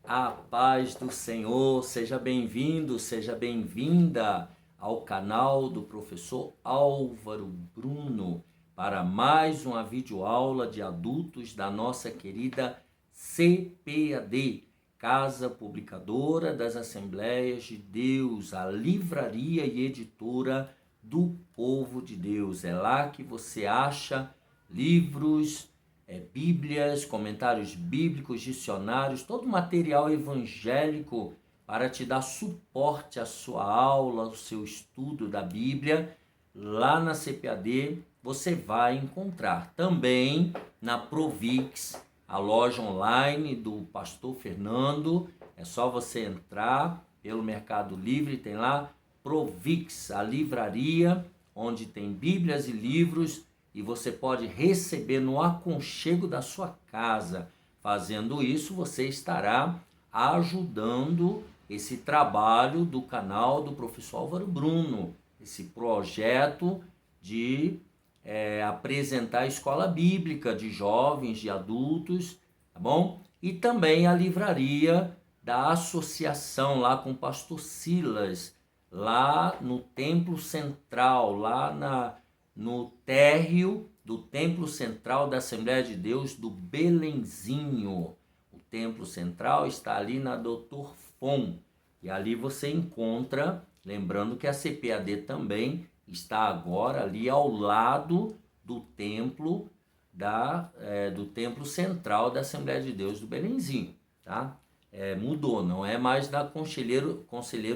A paz do Senhor, seja bem-vindo, seja bem-vinda ao canal do professor Álvaro Bruno para mais uma videoaula de adultos da nossa querida CPAD, Casa Publicadora das Assembleias de Deus, a livraria e editora do povo de Deus. É lá que você acha livros, bíblias, comentários bíblicos, dicionários, todo material evangélico para te dar suporte à sua aula, ao seu estudo da Bíblia. Lá na CPAD você vai encontrar também na Provix, a loja online do pastor Fernando. É só você entrar pelo Mercado Livre, tem lá Provix, a livraria onde tem bíblias e livros, e você pode receber no aconchego da sua casa. Fazendo isso, você estará ajudando esse trabalho do canal do professor Álvaro Bruno, esse projeto de apresentar a escola bíblica de jovens, de adultos, tá bom? E também a livraria da associação lá com o pastor Silas, lá no Templo Central, lá no térreo do Templo Central da Assembleia de Deus do Belenzinho. O Templo Central está ali na Doutor Fon. E ali você encontra, lembrando que a CPAD também está agora ali ao lado do templo do Templo Central da Assembleia de Deus do Belenzinho, tá? Mudou, não é mais da Conselheiro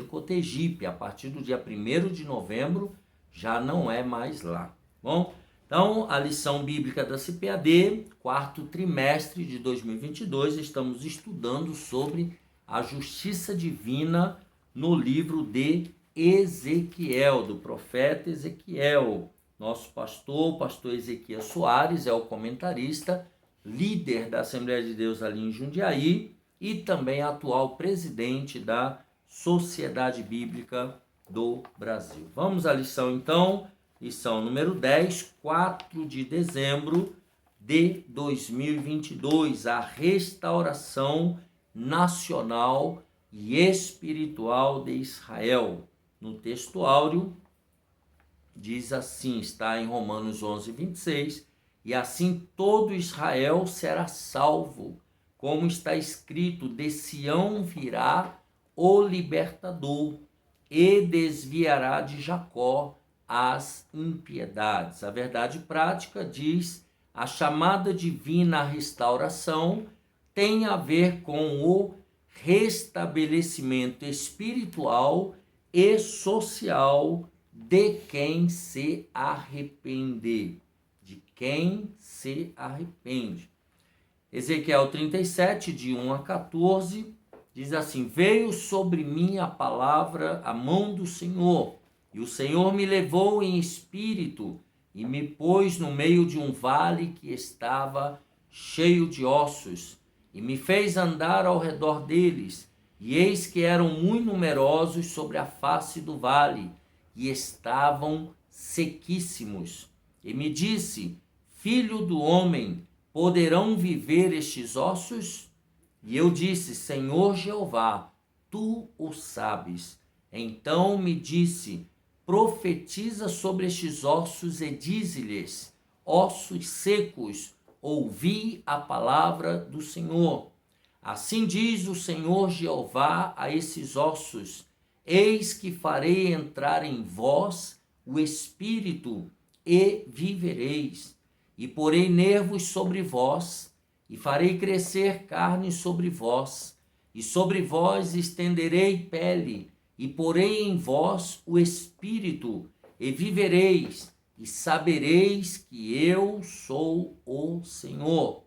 Cotegipe. A partir do dia 1º de novembro já não é mais lá. Bom, então a lição bíblica da CPAD, quarto trimestre de 2022, estamos estudando sobre a justiça divina no livro de Ezequiel, do profeta Ezequiel. Nosso pastor, o pastor Ezequiel Soares, é o comentarista, líder da Assembleia de Deus ali em Jundiaí e também atual presidente da Sociedade Bíblica do Brasil. Vamos à lição então, lição número 10, 4 de dezembro de 2022, a restauração nacional e espiritual de Israel. No texto áureo, diz assim, está em Romanos 11, 26, e assim todo Israel será salvo, como está escrito, de Sião virá o libertador, e desviará de Jacó as impiedades. A verdade prática diz, a chamada divina à restauração tem a ver com o restabelecimento espiritual e social de quem se arrepende. De quem se arrepende. Ezequiel 37, de 1 a 14, diz assim, veio sobre mim a palavra, a mão do Senhor, e o Senhor me levou em espírito e me pôs no meio de um vale que estava cheio de ossos, e me fez andar ao redor deles, e eis que eram muito numerosos sobre a face do vale, e estavam sequíssimos. E me disse, filho do homem, poderão viver estes ossos? E eu disse, Senhor Jeová, tu o sabes. Então me disse, profetiza sobre estes ossos e dize-lhes, ossos secos, ouvi a palavra do Senhor. Assim diz o Senhor Jeová a esses ossos, eis que farei entrar em vós o espírito e vivereis, e porei nervos sobre vós, e farei crescer carne sobre vós, e sobre vós estenderei pele, e porei em vós o espírito, e vivereis, e sabereis que eu sou o Senhor.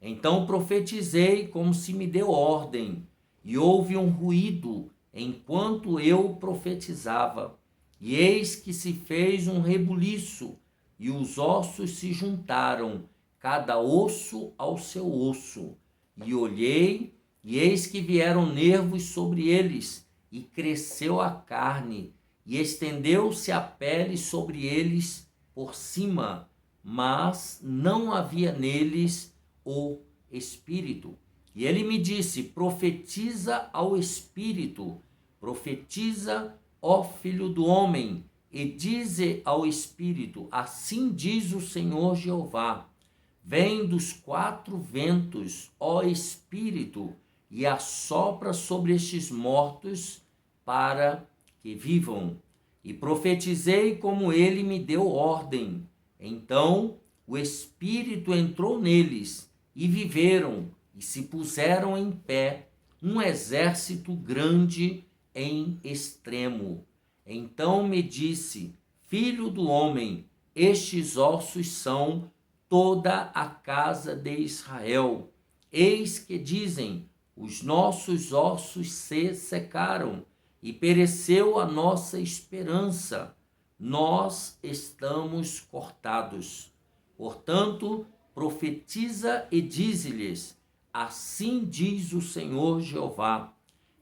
Então profetizei como se me deu ordem, e houve um ruído enquanto eu profetizava, e eis que se fez um rebuliço, e os ossos se juntaram, cada osso ao seu osso. E olhei, e eis que vieram nervos sobre eles, e cresceu a carne, e estendeu-se a pele sobre eles por cima, mas não havia neles o espírito. E ele me disse: profetiza ao Espírito, profetiza, ó filho do homem, e dize ao Espírito: assim diz o Senhor Jeová, vem dos 4 ventos, ó Espírito, e assopra sobre estes mortos para que vivam. E profetizei como ele me deu ordem. Então o Espírito entrou neles, e viveram, e se puseram em pé, um exército grande em extremo. Então me disse: filho do homem, estes ossos são toda a casa de Israel. Eis que dizem: os nossos ossos se secaram, e pereceu a nossa esperança. Nós estamos cortados. Portanto, profetiza e dize-lhes: assim diz o Senhor Jeová: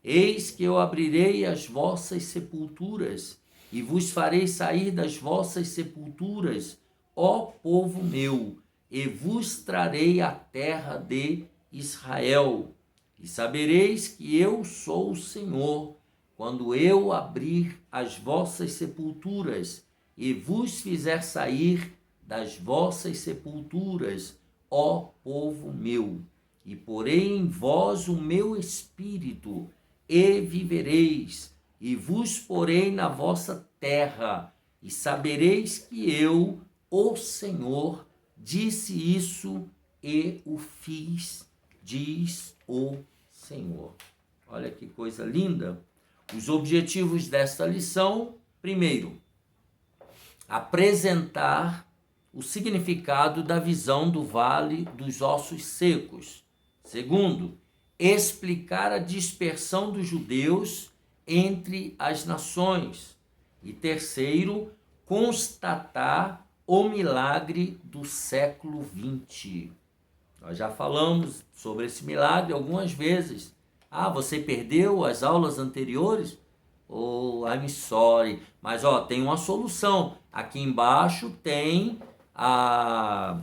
eis que eu abrirei as vossas sepulturas, e vos farei sair das vossas sepulturas, ó povo meu, e vos trarei a terra de Israel. E sabereis que eu sou o Senhor, quando eu abrir as vossas sepulturas, e vos fizer sair das vossas sepulturas, ó povo meu, e porei em vós o meu espírito, e vivereis, e vos porei na vossa terra, e sabereis que eu, o Senhor, disse isso e o fiz, diz o Senhor. Olha que coisa linda. Os objetivos desta lição: primeiro, apresentar o significado da visão do vale dos ossos secos. Segundo, explicar a dispersão dos judeus entre as nações. E terceiro, constatar o milagre do século 20. Nós já falamos sobre esse milagre algumas vezes. Ah, você perdeu as aulas anteriores? Oh, I'm sorry. Mas tem uma solução. Aqui embaixo tem a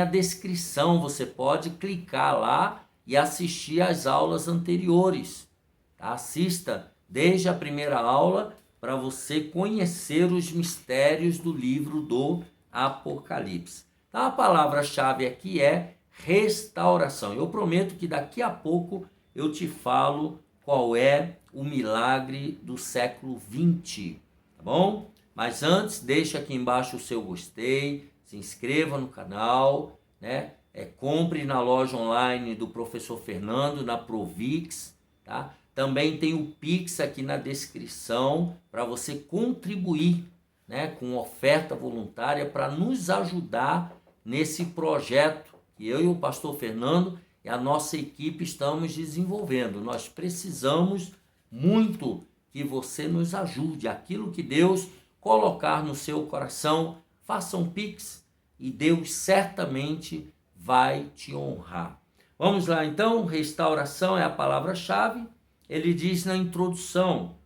descrição. Você pode clicar lá e assistir às aulas anteriores. Tá? Assista desde a primeira aula para você conhecer os mistérios do livro do Apocalipse. Então, a palavra-chave aqui é restauração. Eu prometo que daqui a pouco eu te falo qual é o milagre do século 20, tá bom? Mas antes, deixa aqui embaixo o seu gostei, se inscreva no canal, né? Compre na loja online do professor Fernando, na Provix, tá? Também tem o Pix aqui na descrição para você contribuir, né, com oferta voluntária para nos ajudar nesse projeto que eu e o pastor Fernando e a nossa equipe estamos desenvolvendo. Nós precisamos muito que você nos ajude. Aquilo que Deus colocar no seu coração, faça um Pix e Deus certamente vai te honrar. Vamos lá então, restauração é a palavra-chave. Ele diz na introdução,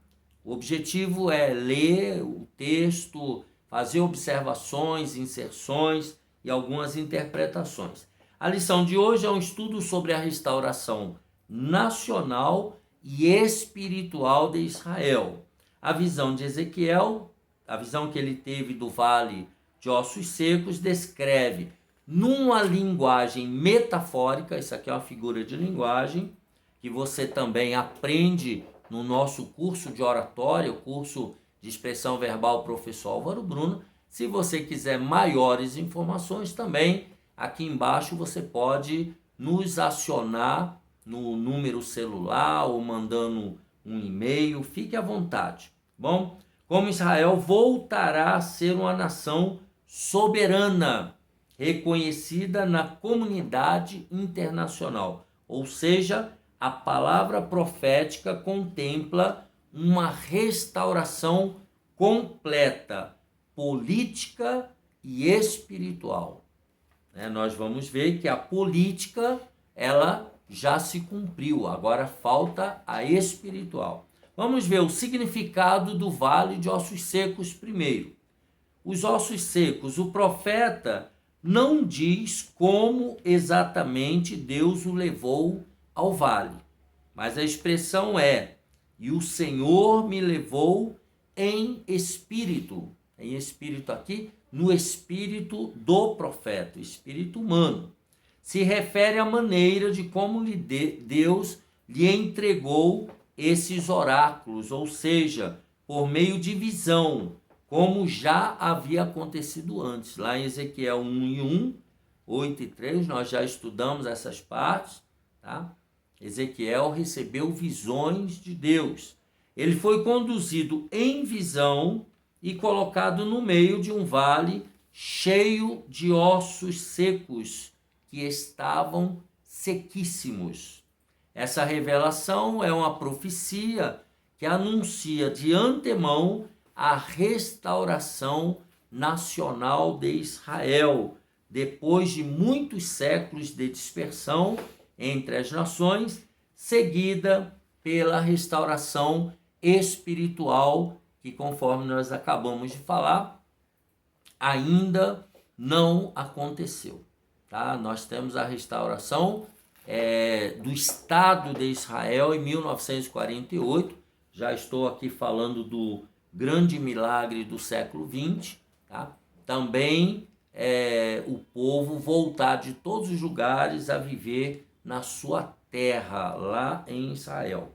o objetivo é ler o texto, fazer observações, inserções e algumas interpretações. A lição de hoje é um estudo sobre a restauração nacional e espiritual de Israel. A visão de Ezequiel, a visão que ele teve do vale de ossos secos, descreve numa linguagem metafórica, isso aqui é uma figura de linguagem, que você também aprende no nosso curso de oratória, o curso de expressão verbal professor Álvaro Bruno. Se você quiser maiores informações também, aqui embaixo você pode nos acionar no número celular ou mandando um e-mail, fique à vontade. Bom, como Israel voltará a ser uma nação soberana, reconhecida na comunidade internacional, ou seja, a palavra profética contempla uma restauração completa, política e espiritual. Nós vamos ver que a política ela já se cumpriu, agora falta a espiritual. Vamos ver o significado do vale de ossos secos primeiro. Os ossos secos, o profeta não diz como exatamente Deus o levou ao vale, mas a expressão é: e o Senhor me levou em espírito aqui, no espírito do profeta, espírito humano. Se refere à maneira de como Deus lhe entregou esses oráculos, ou seja, por meio de visão, como já havia acontecido antes. Lá em Ezequiel 1:1, 8:3, nós já estudamos essas partes, tá? Ezequiel recebeu visões de Deus. Ele foi conduzido em visão e colocado no meio de um vale cheio de ossos secos que estavam sequíssimos. Essa revelação é uma profecia que anuncia de antemão a restauração nacional de Israel, depois de muitos séculos de dispersão entre as nações, seguida pela restauração espiritual, que, conforme nós acabamos de falar, ainda não aconteceu. Tá? Nós temos a restauração do Estado de Israel em 1948. Já estou aqui falando do grande milagre do século XX. Tá? Também o povo voltar de todos os lugares a viver na sua terra, lá em Israel.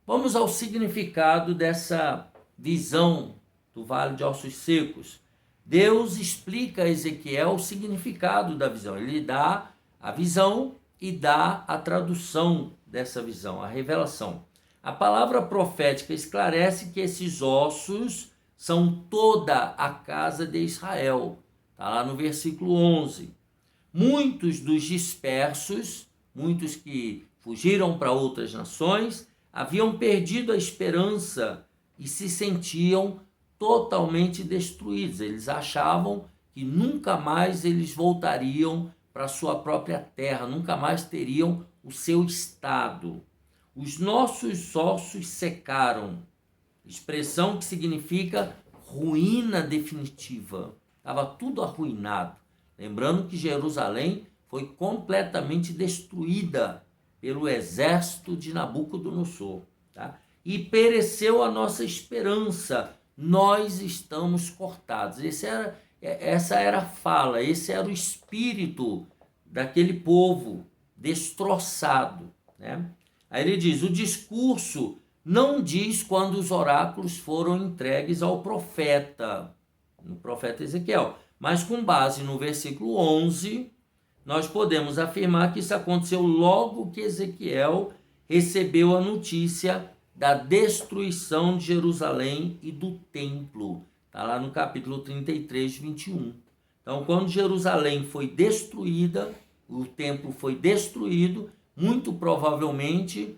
Vamos ao significado dessa visão do Vale de Ossos Secos. Deus explica a Ezequiel o significado da visão. Ele dá a visão e dá a tradução dessa visão, a revelação. A palavra profética esclarece que esses ossos são toda a casa de Israel. Está lá no versículo 11. Muitos dos dispersos, muitos que fugiram para outras nações, haviam perdido a esperança e se sentiam totalmente destruídos. Eles achavam que nunca mais eles voltariam para a sua própria terra, nunca mais teriam o seu estado. Os nossos ossos secaram, expressão que significa ruína definitiva. Estava tudo arruinado. Lembrando que Jerusalém foi completamente destruída pelo exército de Nabucodonosor. Tá? E pereceu a nossa esperança. Nós estamos cortados. Essa era a fala, esse era o espírito daquele povo destroçado. Né? Aí ele diz, o discurso não diz quando os oráculos foram entregues ao profeta, no profeta Ezequiel, mas com base no versículo 11, nós podemos afirmar que isso aconteceu logo que Ezequiel recebeu a notícia da destruição de Jerusalém e do templo. Está lá no capítulo 33, 21. Então, quando Jerusalém foi destruída, o templo foi destruído, muito provavelmente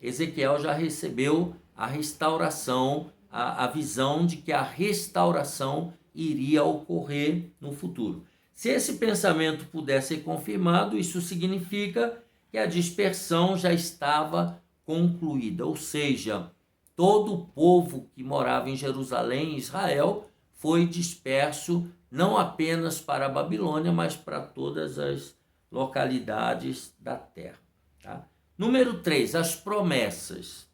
Ezequiel já recebeu a restauração, a visão de que a restauração iria ocorrer no futuro. Se esse pensamento puder ser confirmado, isso significa que a dispersão já estava concluída, ou seja, todo o povo que morava em Jerusalém, Israel, foi disperso não apenas para a Babilônia, mas para todas as localidades da terra. Tá? Número 3, as promessas.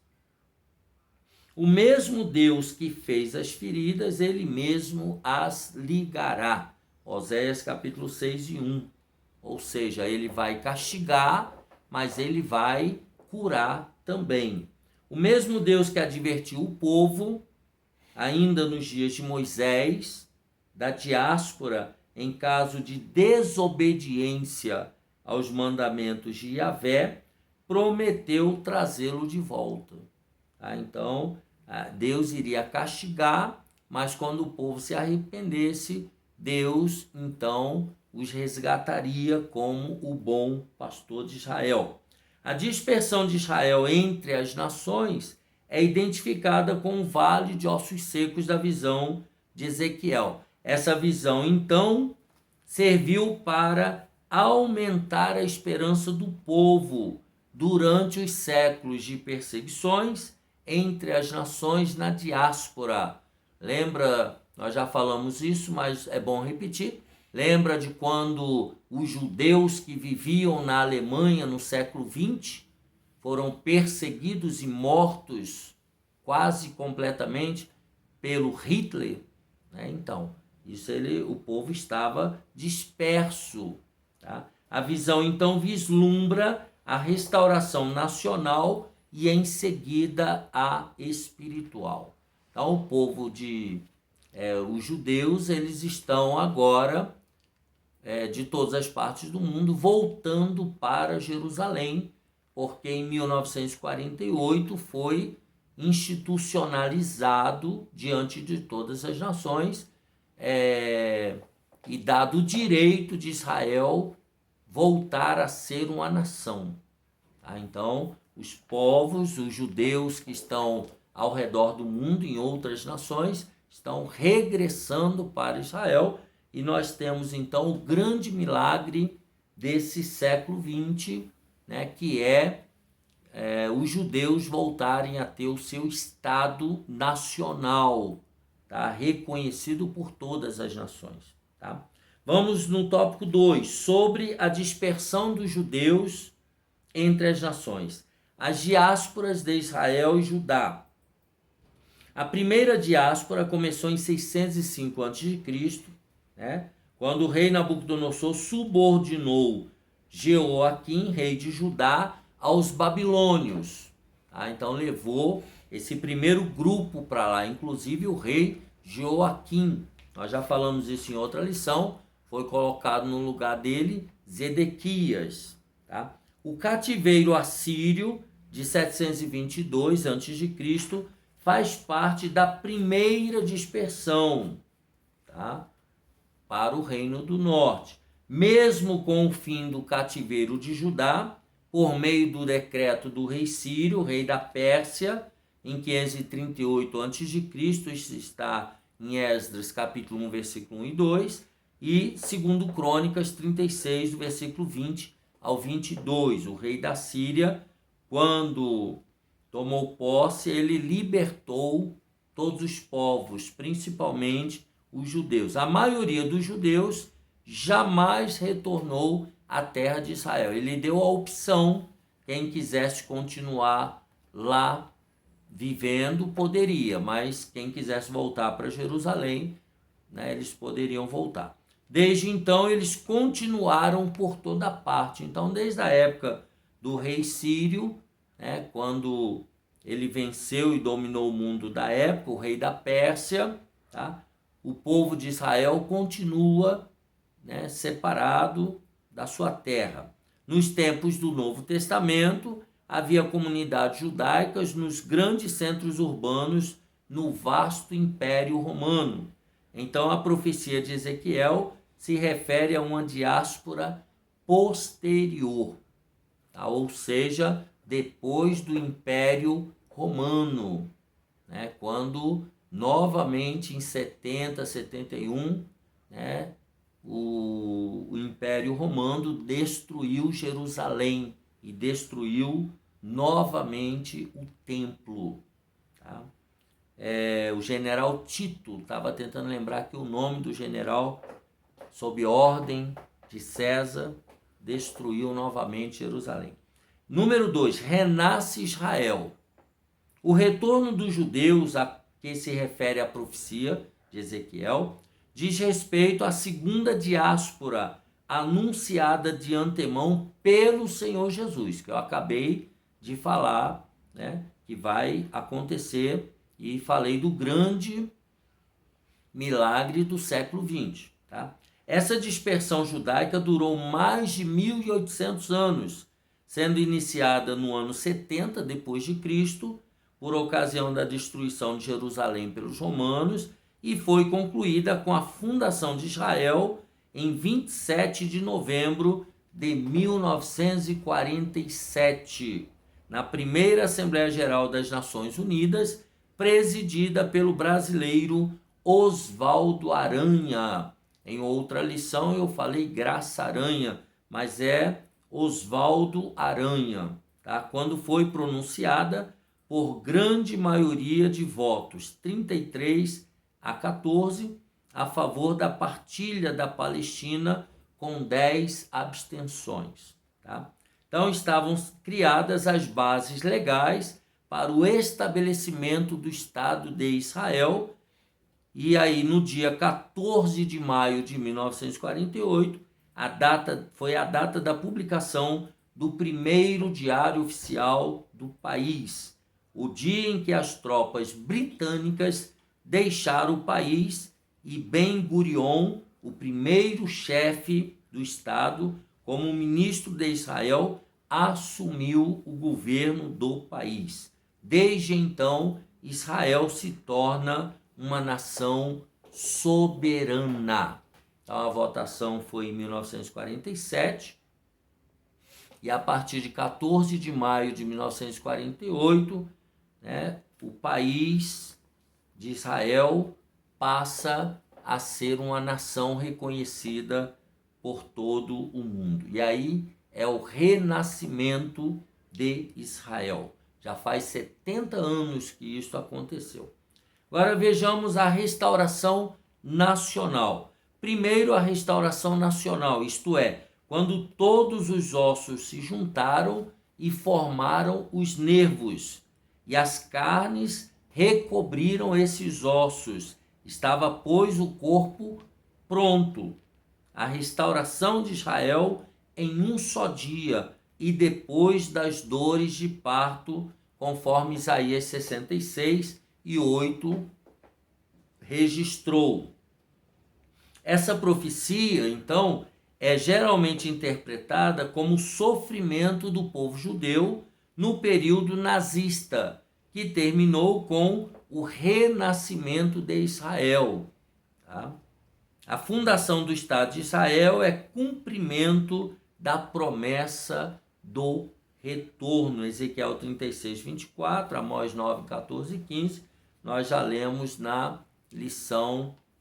O mesmo Deus que fez as feridas, ele mesmo as ligará. Oséias capítulo 6:1. Ou seja, ele vai castigar, mas ele vai curar também. O mesmo Deus que advertiu o povo, ainda nos dias de Moisés, da diáspora, em caso de desobediência aos mandamentos de Yahvé, prometeu trazê-lo de volta. Tá? Então, Deus iria castigar, mas quando o povo se arrependesse, Deus, então, os resgataria como o bom pastor de Israel. A dispersão de Israel entre as nações é identificada com o vale de ossos secos da visão de Ezequiel. Essa visão, então, serviu para aumentar a esperança do povo durante os séculos de perseguições entre as nações na diáspora. Lembra, nós já falamos isso, mas é bom repetir. Lembra de quando os judeus que viviam na Alemanha no século XX foram perseguidos e mortos quase completamente pelo Hitler, né? Então, o povo estava disperso, tá? A visão então vislumbra a restauração nacional e em seguida a espiritual. Então, o povo os judeus, eles estão agora de todas as partes do mundo voltando para Jerusalém, porque em 1948 foi institucionalizado diante de todas as nações e dado o direito de Israel voltar a ser uma nação. Tá? Então, os povos, os judeus que estão ao redor do mundo, em outras nações, estão regressando para Israel, e nós temos então o grande milagre desse século XX, né, que é os judeus voltarem a ter o seu Estado nacional, tá? Reconhecido por todas as nações. Tá? Vamos no tópico 2, sobre a dispersão dos judeus entre as nações. As diásporas de Israel e Judá. A primeira diáspora começou em 605 a.C., né, quando o rei Nabucodonosor subordinou Jeoaquim, rei de Judá, aos babilônios. Tá? Então levou esse primeiro grupo para lá, inclusive o rei Jeoaquim. Nós já falamos isso em outra lição. Foi colocado no lugar dele Zedequias. Tá? O cativeiro assírio de 722 a.C. faz parte da primeira dispersão, tá? Para o Reino do Norte. Mesmo com o fim do cativeiro de Judá, por meio do decreto do rei Sírio, rei da Pérsia, em 538 a.C., isso está em Esdras, capítulo 1, versículo 1 e 2, e segundo Crônicas 36, do versículo 20 ao 22, o rei da Síria, quando tomou posse, ele libertou todos os povos, principalmente os judeus. A maioria dos judeus jamais retornou à terra de Israel. Ele deu a opção, quem quisesse continuar lá vivendo poderia, mas quem quisesse voltar para Jerusalém, né, eles poderiam voltar. Desde então eles continuaram por toda parte. Então, desde a época do rei Sírio, né, quando ele venceu e dominou o mundo da época, o rei da Pérsia, tá? O povo de Israel continua, né, separado da sua terra. Nos tempos do Novo Testamento, havia comunidades judaicas nos grandes centros urbanos no vasto Império Romano. Então, a profecia de Ezequiel se refere a uma diáspora posterior, tá? Ou seja, depois do Império Romano, né? Quando novamente em 70, 71, né, o Império Romano destruiu Jerusalém e destruiu novamente o templo. Tá? O general Tito, estava tentando lembrar aqui o nome do general, sob ordem de César, destruiu novamente Jerusalém. Número 2, renasce Israel. O retorno dos judeus, a que se refere a profecia de Ezequiel, diz respeito à segunda diáspora anunciada de antemão pelo Senhor Jesus, que eu acabei de falar, né, que vai acontecer, e falei do grande milagre do século XX. Tá? Essa dispersão judaica durou mais de 1.800 anos, sendo iniciada no ano 70 depois de Cristo, por ocasião da destruição de Jerusalém pelos romanos, e foi concluída com a fundação de Israel em 27 de novembro de 1947, na primeira Assembleia Geral das Nações Unidas, presidida pelo brasileiro Oswaldo Aranha. Em outra lição eu falei Graça Aranha, mas é Oswaldo Aranha, tá? Quando foi pronunciada por grande maioria de votos, 33 a 14, a favor da partilha da Palestina com 10 abstenções. Tá? Então estavam criadas as bases legais para o estabelecimento do Estado de Israel, e aí no dia 14 de maio de 1948, foi a data da publicação do primeiro diário oficial do país, o dia em que as tropas britânicas deixaram o país e Ben-Gurion, o primeiro chefe do Estado, como ministro de Israel, assumiu o governo do país. Desde então, Israel se torna uma nação soberana. Então, a votação foi em 1947, e a partir de 14 de maio de 1948, o país de Israel passa a ser uma nação reconhecida por todo o mundo. E aí é o renascimento de Israel. Já faz 70 anos que isso aconteceu. Agora vejamos a restauração nacional. Primeiro, a restauração nacional, isto é, quando todos os ossos se juntaram e formaram os nervos, e as carnes recobriram esses ossos. Estava, pois, o corpo pronto. A restauração de Israel em um só dia, e depois das dores de parto, conforme Isaías 66 e 8 registrou. Essa profecia, então, é geralmente interpretada como sofrimento do povo judeu no período nazista, que terminou com o renascimento de Israel. Tá? A fundação do Estado de Israel é cumprimento da promessa do retorno. Ezequiel 36, 24, Amós 9, 14 e 15, nós já lemos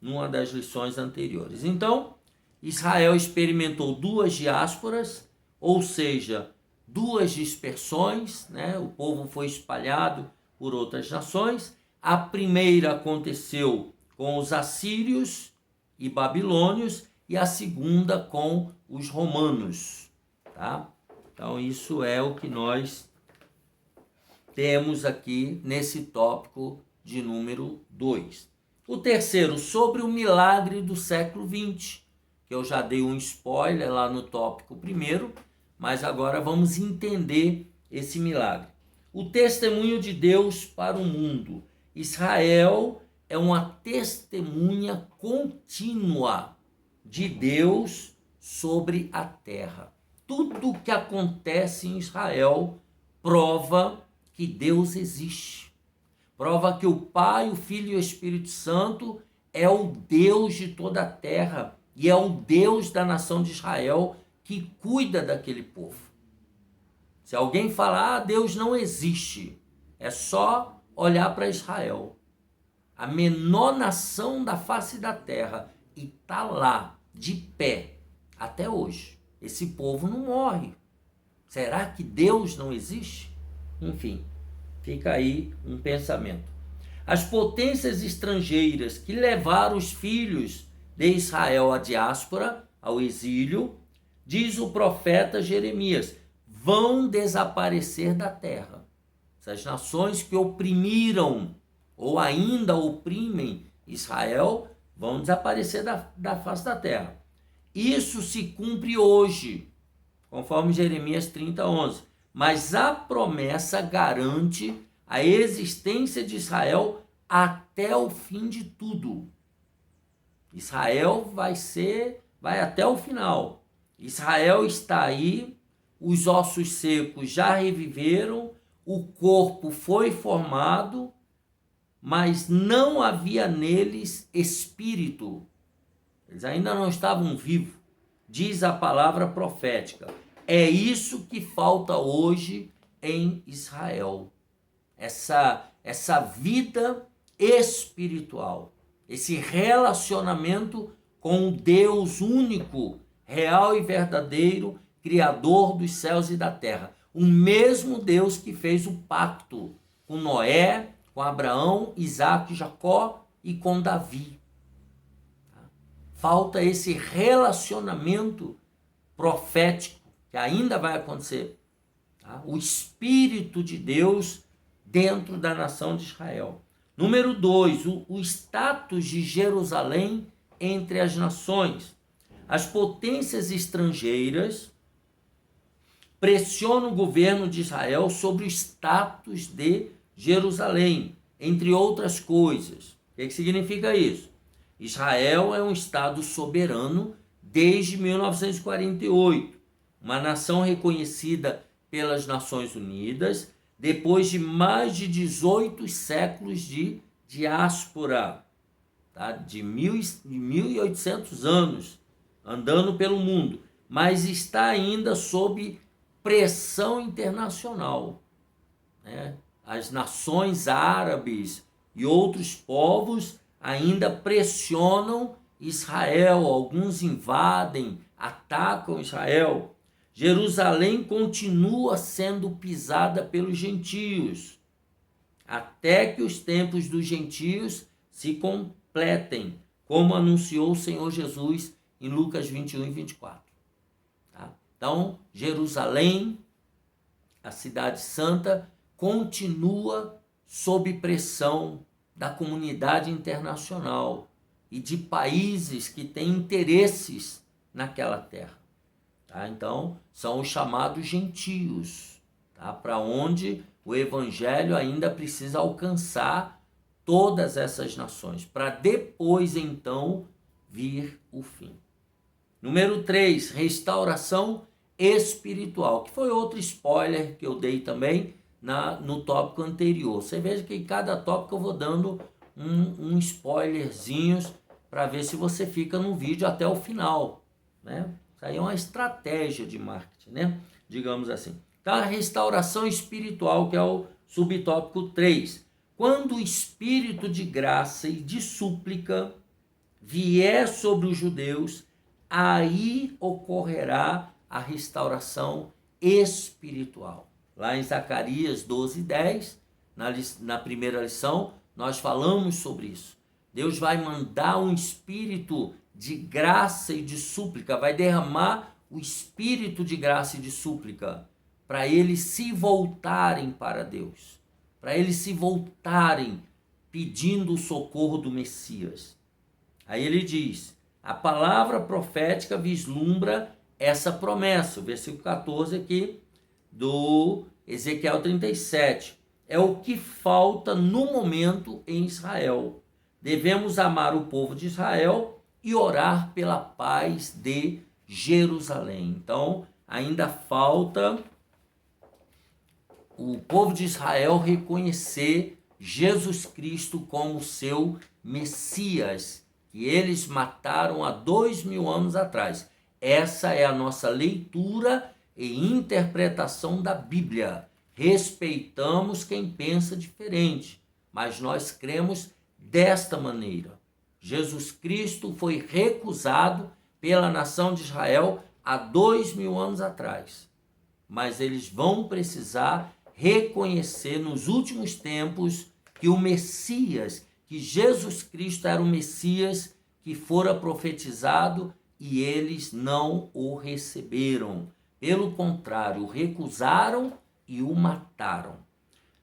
numa das lições anteriores. Então, Israel experimentou duas diásporas, ou seja, duas dispersões, o povo foi espalhado por outras nações. A primeira aconteceu com os assírios e babilônios, e a segunda com os romanos. Tá? Então, isso é o que nós temos aqui nesse tópico de número 2. O terceiro, sobre o milagre do século XX, que eu já dei um spoiler lá no tópico primeiro, mas agora vamos entender esse milagre. O testemunho de Deus para o mundo. Israel é uma testemunha contínua de Deus sobre a terra. Tudo que acontece em Israel prova que Deus existe. Prova que o Pai, o Filho e o Espírito Santo é o Deus de toda a terra e é o Deus da nação de Israel que cuida daquele povo. Se alguém falar, Deus não existe, é só olhar para Israel. A menor nação da face da terra, e está lá, de pé, até hoje. Esse povo não morre. Será que Deus não existe? Enfim, fica aí um pensamento. As potências estrangeiras que levaram os filhos de Israel à diáspora, ao exílio, diz o profeta Jeremias, vão desaparecer da terra. Essas nações que oprimiram ou ainda oprimem Israel vão desaparecer da face da terra. Isso se cumpre hoje, conforme Jeremias 30, 11. Mas a promessa garante a existência de Israel até o fim de tudo. Israel vai até o final. Israel está aí, os ossos secos já reviveram, o corpo foi formado, mas não havia neles espírito. Eles ainda não estavam vivos, diz a palavra profética. É isso que falta hoje em Israel. Essa vida espiritual, esse relacionamento com o Deus único, real e verdadeiro, Criador dos céus e da terra. O mesmo Deus que fez o pacto com Noé, com Abraão, Isaac, Jacó e com Davi. falta esse relacionamento profético, que ainda vai acontecer. Tá? O Espírito de Deus dentro da nação de Israel. Número 2, o status de Jerusalém entre as nações. As potências estrangeiras pressionam o governo de Israel sobre o status de Jerusalém, entre outras coisas. O que significa isso? Israel é um estado soberano desde 1948, uma nação reconhecida pelas Nações Unidas, depois de mais de 18 séculos de diáspora, tá? de 1.800 anos, andando pelo mundo, mas está ainda sob pressão internacional. Né? As nações árabes e outros povos ainda pressionam Israel, alguns invadem, atacam Israel. Jerusalém continua sendo pisada pelos gentios, até que os tempos dos gentios se completem, como anunciou o Senhor Jesus em Lucas 21 e 24. Tá? Então, Jerusalém, a cidade santa, continua sob pressão da comunidade internacional e de países que têm interesses naquela terra. Tá? Então, são os chamados gentios, tá? Para onde o evangelho ainda precisa alcançar todas essas nações, para depois, então, vir o fim. Número 3, restauração espiritual, que foi outro spoiler que eu dei também no tópico anterior. Você veja que em cada tópico eu vou dando um spoilerzinho para ver se você fica no vídeo até o final, né? Isso aí é uma estratégia de marketing, né? Digamos assim. Então, a restauração espiritual, que é o subtópico 3. Quando o espírito de graça e de súplica vier sobre os judeus, aí ocorrerá a restauração espiritual. Lá em Zacarias 12:10, na primeira lição, nós falamos sobre isso. Deus vai mandar um espírito de graça e de súplica, vai derramar o espírito de graça e de súplica para eles se voltarem para Deus, para eles se voltarem pedindo o socorro do Messias. Aí ele diz, a palavra profética vislumbra essa promessa, o versículo 14 aqui do Ezequiel 37. É o que falta no momento em Israel. Devemos amar o povo de Israel e orar pela paz de Jerusalém. Então, ainda falta o povo de Israel reconhecer Jesus Cristo como seu Messias, que eles mataram há 2000 anos atrás. Essa é a nossa leitura e interpretação da Bíblia. Respeitamos quem pensa diferente, mas nós cremos desta maneira. Jesus Cristo foi recusado pela nação de Israel há 2000 anos atrás. Mas eles vão precisar reconhecer nos últimos tempos que o Messias, que Jesus Cristo era o Messias que fora profetizado e eles não o receberam. Pelo contrário, o recusaram e o mataram.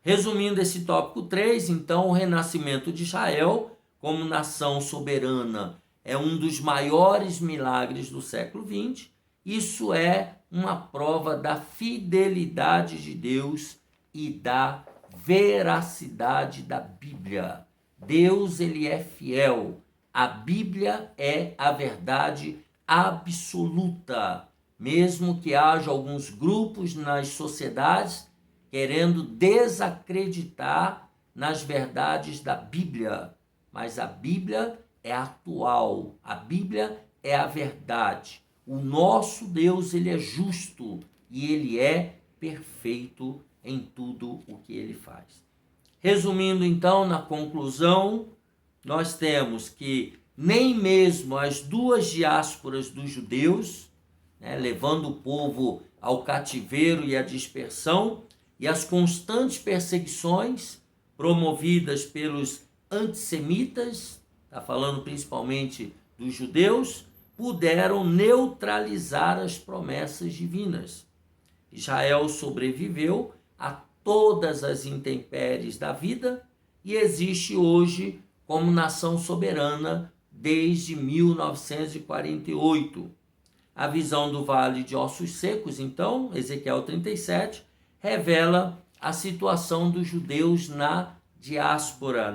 Resumindo esse tópico 3, então, o renascimento de Israel como nação soberana é um dos maiores milagres do século XX. Isso é uma prova da fidelidade de Deus e da veracidade da Bíblia. Deus, ele é fiel. A Bíblia é a verdade absoluta. Mesmo que haja alguns grupos nas sociedades querendo desacreditar nas verdades da Bíblia. Mas a Bíblia é atual, a Bíblia é a verdade. O nosso Deus, ele é justo e ele é perfeito em tudo o que ele faz. Resumindo então, na conclusão, nós temos que nem mesmo as duas diásporas dos judeus, levando o povo ao cativeiro e à dispersão, e as constantes perseguições promovidas pelos antissemitas, está falando principalmente dos judeus puderam neutralizar as promessas divinas. Israel sobreviveu a todas as intempéries da vida e existe hoje como nação soberana desde 1948. A visão do Vale de Ossos Secos, então, Ezequiel 37, revela a situação dos judeus na diáspora,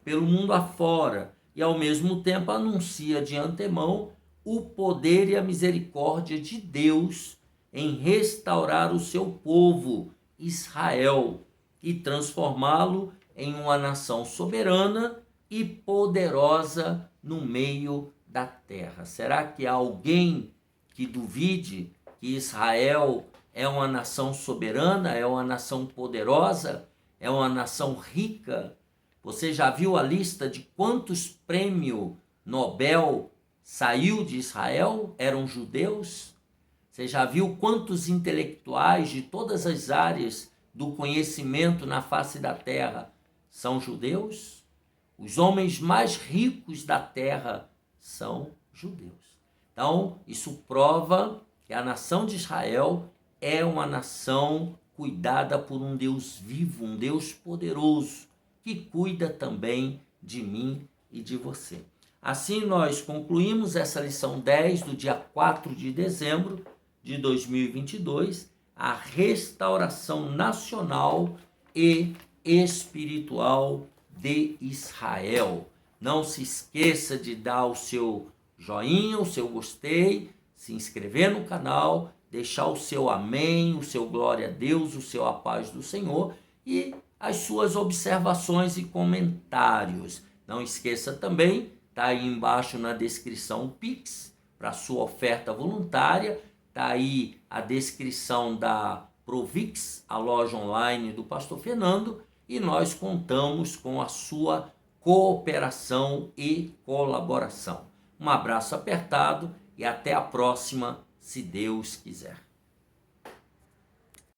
pelo mundo afora, e ao mesmo tempo anuncia de antemão o poder e a misericórdia de Deus em restaurar o seu povo, Israel, e transformá-lo em uma nação soberana e poderosa no meio da terra. Será que há alguém que duvide que Israel é uma nação soberana, é uma nação poderosa, é uma nação rica? Você já viu a lista de quantos prêmios Nobel saiu de Israel? Eram judeus? Você já viu quantos intelectuais de todas as áreas do conhecimento na face da terra são judeus? Os homens mais ricos da terra são judeus. Então, isso prova que a nação de Israel é uma nação cuidada por um Deus vivo, um Deus poderoso, que cuida também de mim e de você. Assim, nós concluímos essa lição 10 do dia 4 de dezembro de 2022, a restauração nacional e espiritual de Israel. Não se esqueça de dar o seu joinha, o seu gostei, se inscrever no canal, deixar o seu amém, o seu glória a Deus, o seu a paz do Senhor e as suas observações e comentários. Não esqueça também, está aí embaixo na descrição o Pix para sua oferta voluntária, está aí a descrição da Provix, a loja online do Pastor Fernando, e nós contamos com a sua cooperação e colaboração. Um abraço apertado e até a próxima, se Deus quiser.